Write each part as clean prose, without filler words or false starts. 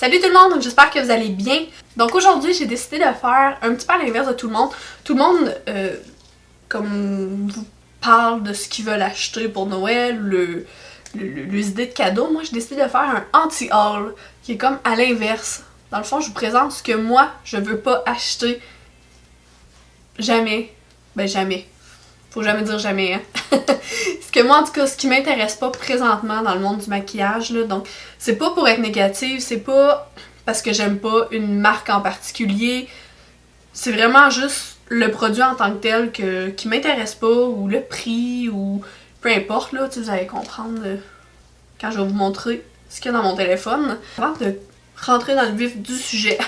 Salut tout le monde, j'espère que vous allez bien. Donc aujourd'hui, j'ai décidé de faire un petit peu à l'inverse de tout le monde. Tout le monde, comme vous parle de ce qu'ils veulent acheter pour Noël, les idées de cadeaux. Moi, j'ai décidé de faire un anti-haul, qui est comme à l'inverse. Dans le fond, je vous présente ce que moi, je veux pas acheter. Jamais. Ben jamais. Faut jamais dire jamais, hein. Ce que moi, en tout cas, ce qui m'intéresse pas présentement dans le monde du maquillage, là, donc c'est pas pour être négative, c'est pas parce que j'aime pas une marque en particulier, c'est vraiment juste le produit en tant que tel qui m'intéresse pas, ou le prix, ou peu importe, là, vous allez comprendre quand je vais vous montrer ce qu'il y a dans mon téléphone. Avant de rentrer dans le vif du sujet,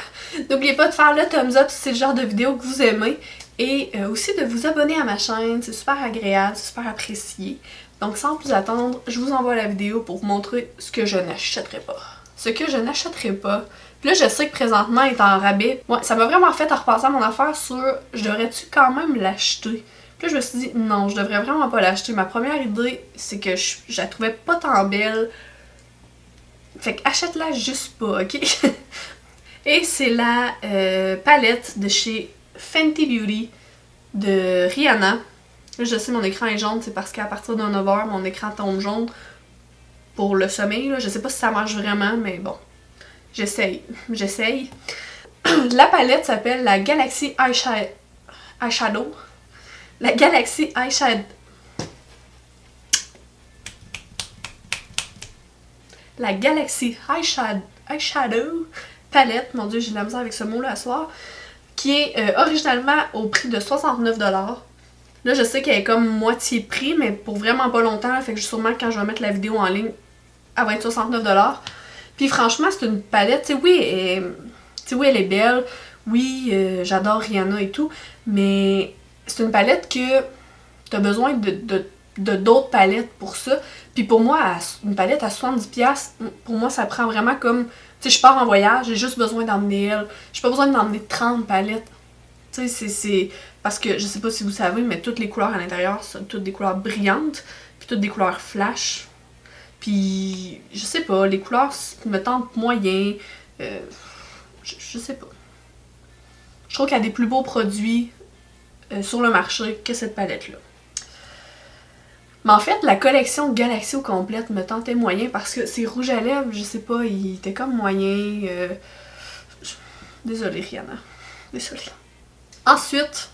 n'oubliez pas de faire le thumbs up si c'est le genre de vidéo que vous aimez. Et aussi de vous abonner à ma chaîne, c'est super agréable, c'est super apprécié. Donc sans plus attendre, je vous envoie la vidéo pour vous montrer ce que je n'achèterai pas. Ce que je n'achèterai pas. Puis là, je sais que présentement, il est en rabais. Ouais, ça m'a vraiment fait repenser à mon affaire sur je devrais-tu quand même l'acheter? Puis là, je me suis dit non, je devrais vraiment pas l'acheter. Ma première idée, c'est que je la trouvais pas tant belle. Fait que achète-la juste pas, ok? Et c'est la palette de chez Fenty Beauty de Rihanna. Là, je sais, mon écran est jaune, c'est parce qu'à partir de 9h, mon écran tombe jaune pour le sommeil. Là. Je sais pas si ça marche vraiment, mais bon, j'essaye. La palette s'appelle la Galaxy Eyeshadow. La Galaxy Eyeshadow. La Galaxy Eyeshadow palette. Mon dieu, j'ai de la misère avec ce mot-là à soir. Qui est originalement au prix de 69$. Là, je sais qu'elle est comme moitié prix, mais pour vraiment pas longtemps, fait que sûrement quand je vais mettre la vidéo en ligne, elle va être 69$. Puis franchement, c'est une palette, tu sais, oui, elle est belle, oui, j'adore Rihanna et tout, mais c'est une palette que t'as besoin de d'autres palettes pour ça. Puis pour moi, une palette à 70$, pour moi, ça prend vraiment comme... Tu sais, je pars en voyage, j'ai juste besoin d'emmener elle. J'ai pas besoin d'emmener 30 palettes. Tu sais, c'est... Parce que, je sais pas si vous savez, mais toutes les couleurs à l'intérieur sont toutes des couleurs brillantes, puis toutes des couleurs flash. Puis, je sais pas, les couleurs me tentent moyen. Je sais pas. Je trouve qu'il y a des plus beaux produits sur le marché que cette palette-là. Mais en fait, la collection Galaxy au complète me tentait moyen parce que ces rouges à lèvres, je sais pas, ils étaient comme moyen. Désolée Rihanna. Désolée. Ensuite,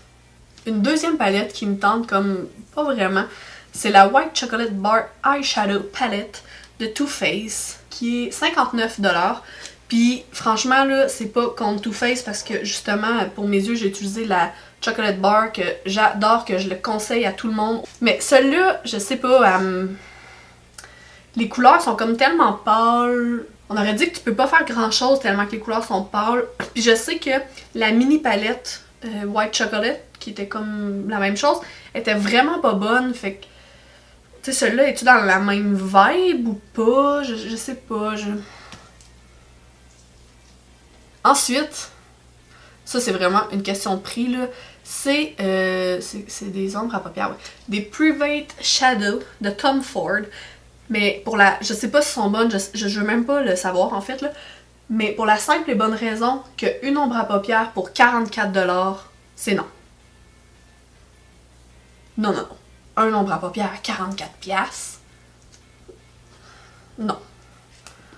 une deuxième palette qui me tente comme pas vraiment, c'est la White Chocolate Bar Eyeshadow Palette de Too Faced qui est 59$. Puis franchement là, c'est pas contre Too Faced parce que justement pour mes yeux j'ai utilisé la Chocolate Bar que j'adore, que je le conseille à tout le monde. Mais celle-là, je sais pas, les couleurs sont comme tellement pâles. On aurait dit que tu peux pas faire grand chose tellement que les couleurs sont pâles. Puis je sais que la mini palette White Chocolate, qui était comme la même chose, était vraiment pas bonne. Fait que, tu sais, celle-là, es-tu dans la même vibe ou pas? Je sais pas. Ensuite, ça c'est vraiment une question de prix là. C'est des ombres à paupières, ouais. Des Private Shadow de Tom Ford. Mais pour la... Je sais pas si sont bonnes, je veux même pas le savoir en fait là. Mais pour la simple et bonne raison qu'une ombre à paupières pour 44$, c'est non. Non. Un ombre à paupières à 44$? Non.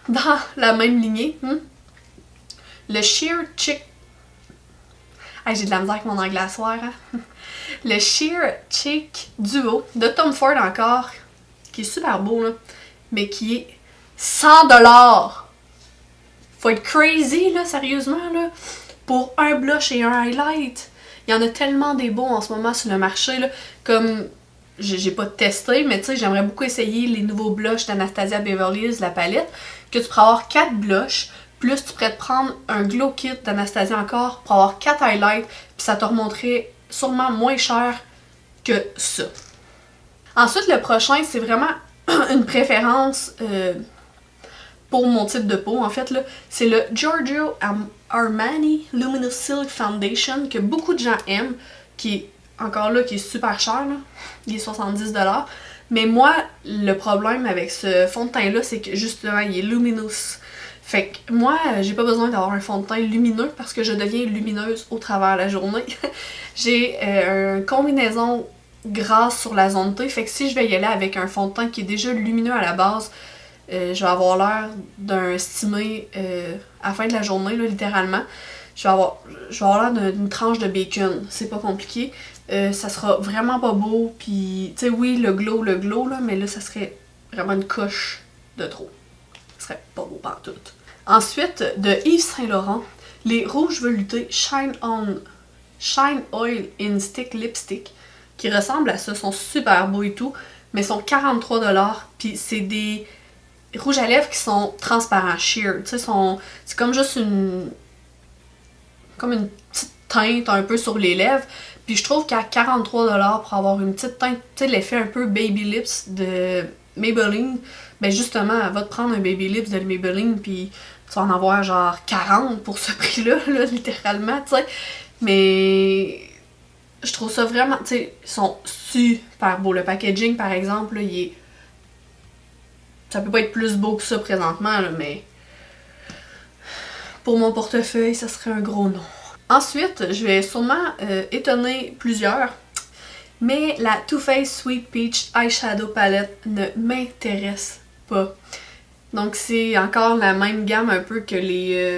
Dans la même lignée, le Sheer Chick... Hey, j'ai de la misère avec mon anglais à soir, hein? Le Sheer Cheek Duo de Tom Ford encore, qui est super beau, là, mais qui est 100$! Faut être crazy, là, sérieusement, là, pour un blush et un highlight. Il y en a tellement des beaux en ce moment sur le marché, là, comme... J'ai pas testé, mais tu sais, j'aimerais beaucoup essayer les nouveaux blushs d'Anastasia Beverly Hills, la palette, que tu pourrais avoir 4 blushs, plus tu pourrais te prendre un glow kit d'Anastasia encore pour avoir 4 highlights, puis ça te remonterait sûrement moins cher que ça. Ensuite, le prochain, c'est vraiment une préférence pour mon type de peau, en fait, là. C'est le Giorgio Armani Luminous Silk Foundation, que beaucoup de gens aiment, qui est encore là, qui est super cher, là. Il est 70$. Mais moi, le problème avec ce fond de teint-là, c'est que justement, il est luminous. Fait que moi, j'ai pas besoin d'avoir un fond de teint lumineux parce que je deviens lumineuse au travers de la journée. J'ai une combinaison grasse sur la zone T, fait que si je vais y aller avec un fond de teint qui est déjà lumineux à la base, je vais avoir l'air d'un stimé à la fin de la journée, là, littéralement. Je vais avoir l'air d'une tranche de bacon, c'est pas compliqué. Ça sera vraiment pas beau, puis tu sais, oui, le glow, là, mais là, ça serait vraiment une coche de trop. Ça serait pas beau pantoute. Ensuite, de Yves Saint Laurent, les rouges veloutés Shine Oil in Stick Lipstick, qui ressemblent à ça, sont super beaux et tout, mais sont 43$, puis c'est des rouges à lèvres qui sont transparents, sheer, tu sais, c'est comme juste une petite teinte un peu sur les lèvres, puis je trouve qu'à 43$ pour avoir une petite teinte, tu sais, l'effet un peu Baby Lips de Maybelline, ben justement, elle va te prendre un Baby Lips de Maybelline, puis tu vas en avoir genre 40 pour ce prix-là, là, littéralement, tu sais. Mais je trouve ça vraiment, tu sais, ils sont super beaux. Le packaging, par exemple, là, ça peut pas être plus beau que ça présentement, là, mais pour mon portefeuille, ça serait un gros non. Ensuite, je vais sûrement étonner plusieurs, mais la Too Faced Sweet Peach Eyeshadow Palette ne m'intéresse pas. Donc c'est encore la même gamme un peu que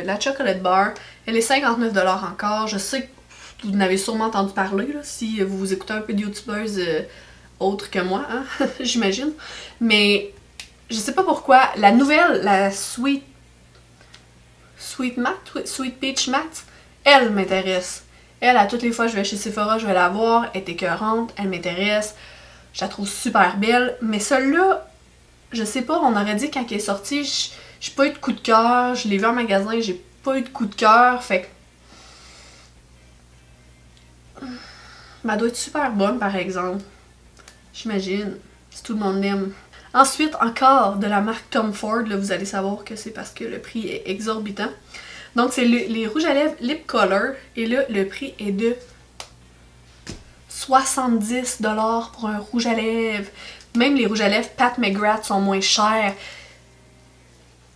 la Chocolate Bar. Elle est 59$ encore. Je sais que vous en avez sûrement entendu parler là, si vous écoutez un peu de youtubeuses autres que moi, hein, j'imagine. Mais je sais pas pourquoi. La nouvelle, la Sweet Peach Matte, elle m'intéresse. Elle, à toutes les fois que je vais chez Sephora, je vais la voir. Elle est écœurante, elle m'intéresse. Je la trouve super belle. Mais celle-là, je sais pas, on aurait dit quand elle est sortie, j'ai pas eu de coup de cœur. Je l'ai vu en magasin, j'ai pas eu de coup de cœur. Fait que. Elle doit être super bonne, par exemple. J'imagine. Si tout le monde l'aime. Ensuite, encore de la marque Tom Ford. Là, vous allez savoir que c'est parce que le prix est exorbitant. Donc, c'est les rouges à lèvres Lip Color. Et là, le prix est de 70$ pour un rouge à lèvres. Même les rouges à lèvres Pat McGrath sont moins chers.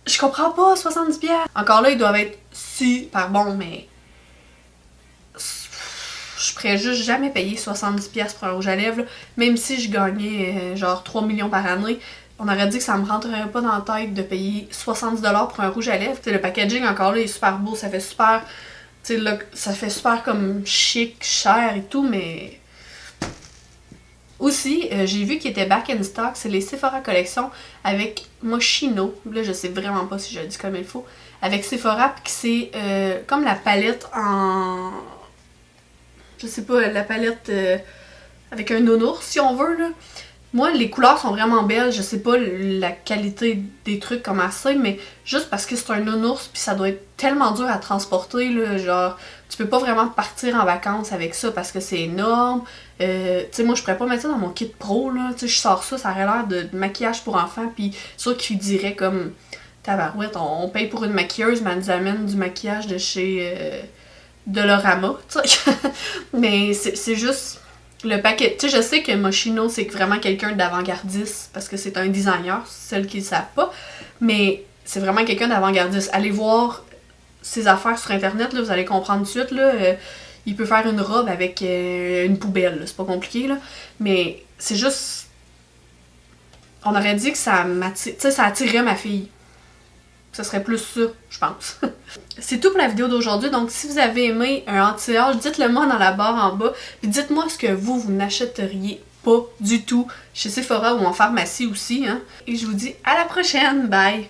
Je comprends pas, 70$. Encore là, ils doivent être super bons, mais je pourrais juste jamais payer 70$ pour un rouge à lèvres. Là. Même si je gagnais genre 3 millions par année, on aurait dit que ça me rentrerait pas dans la tête de payer 70$ pour un rouge à lèvres. T'sais, le packaging encore là est super beau, ça fait super. Ça fait super comme chic, cher et tout, mais. Aussi, j'ai vu qu'il était back in stock, c'est les Sephora Collection avec Moschino. Là, je sais vraiment pas si je le dis comme il faut. Avec Sephora, puis c'est comme la palette en. Je sais pas, la palette avec un nounours, si on veut, là. Moi, les couleurs sont vraiment belles. Je sais pas la qualité des trucs comme c'est, mais juste parce que c'est un nounours, puis ça doit être tellement dur à transporter, là. Genre, tu peux pas vraiment partir en vacances avec ça parce que c'est énorme. Tu sais, moi, je pourrais pas mettre ça dans mon kit pro, là. Tu sais, je sors ça, ça aurait l'air de maquillage pour enfants, puis sûr qu'ils diraient comme tabarouette, on paye pour une maquilleuse, mais elle nous amène du maquillage de chez Dolorama, tu sais. Mais c'est juste. Le paquet, tu sais, je sais que Moschino, c'est vraiment quelqu'un d'avant-gardiste parce que c'est un designer, celles qui le savent pas, mais c'est vraiment quelqu'un d'avant-gardiste. Allez voir ses affaires sur internet, là, vous allez comprendre tout de suite, là, il peut faire une robe avec une poubelle, c'est pas compliqué, là, mais c'est juste. On aurait dit que ça m'attire, tu sais, ça attirait ma fille. Ce serait plus ça, je pense. C'est tout pour la vidéo d'aujourd'hui, donc si vous avez aimé un anti-âge, dites-le moi dans la barre en bas, puis dites-moi ce que vous n'achèteriez pas du tout chez Sephora ou en pharmacie aussi, hein. Et je vous dis à la prochaine, bye!